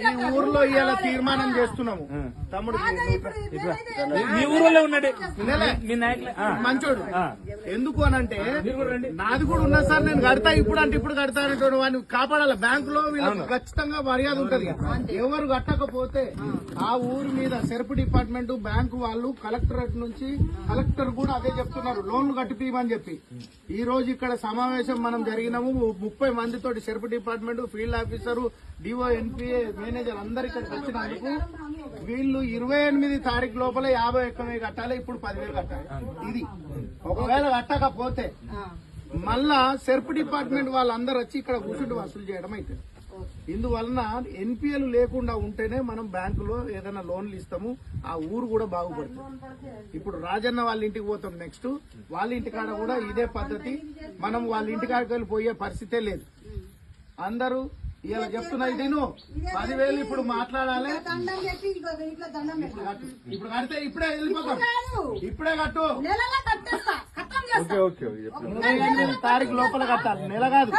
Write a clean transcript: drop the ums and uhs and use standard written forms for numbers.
ఈ ఊర్లో ఇవాళ తీర్మానం చేస్తున్నాము. తమ్ముడు మీ ఊరిలో ఉన్నాడు మీ నాయకులు మంచోడు. ఎందుకు అనంటే నాది కూడా ఉన్నా సార్, నేను కడతా ఇప్పుడు అంటే ఇప్పుడు కడతా అనేటువంటి వాడిని కాపాడాలి. బ్యాంకులో వీళ్ళకి ఖచ్చితంగా మర్యాద ఉంటది. ఎవరు కట్టకపోతే ఆ ఊరి మీద సెర్ప్ డిపార్ట్మెంట్, బ్యాంకు వాళ్ళు, కలెక్టరేట్ నుంచి కలెక్టర్ కూడా అదే చెప్తున్నారు, లోన్లు కట్టిపోయమని చెప్పి. ఈ రోజు ఇక్కడ సమావేశం మనం జరిగినాము. 30 మందితోటి SERP department, field officer, DO, NPA, manager అందరు ఇక్కడికి వచ్చినందుకు వీళ్ళు 28 తారీఖు లోపల 51 కట్టాలి, ఇప్పుడు 10,000 కట్టాలి. ఇది ఒకవేళ కట్టకపోతే మళ్ళా సెర్ప్ డిపార్ట్మెంట్ వాళ్ళందరూ వచ్చి ఇక్కడ కూర్చుంటూ వసూలు చేయడం అవుతుంది. ఇందువలన ఎన్పిఎల్ లేకుండా ఉంటేనే మనం బ్యాంకులో ఏదైనా లోన్లు ఇస్తాము, ఆ ఊరు కూడా బాగుపడుతుంది. ఇప్పుడు రాజన్న వాళ్ళ ఇంటికి పోతాం, నెక్స్ట్ వాళ్ళ ఇంటికాడ కూడా ఇదే పద్ధతి. మనం వాళ్ళ ఇంటికాడికి వెళ్ళి పోయే పరిస్థితే లేదు. అందరూ ఇలా చెప్తున్నది నేను 10,000 ఇప్పుడు మాట్లాడాలి. ఇప్పుడు కడితే ఇప్పుడే వెళ్ళిపోతాం, ఇప్పుడే కట్టు. 28 తారీఖు లోపల కట్టాలి, నెల కాదు.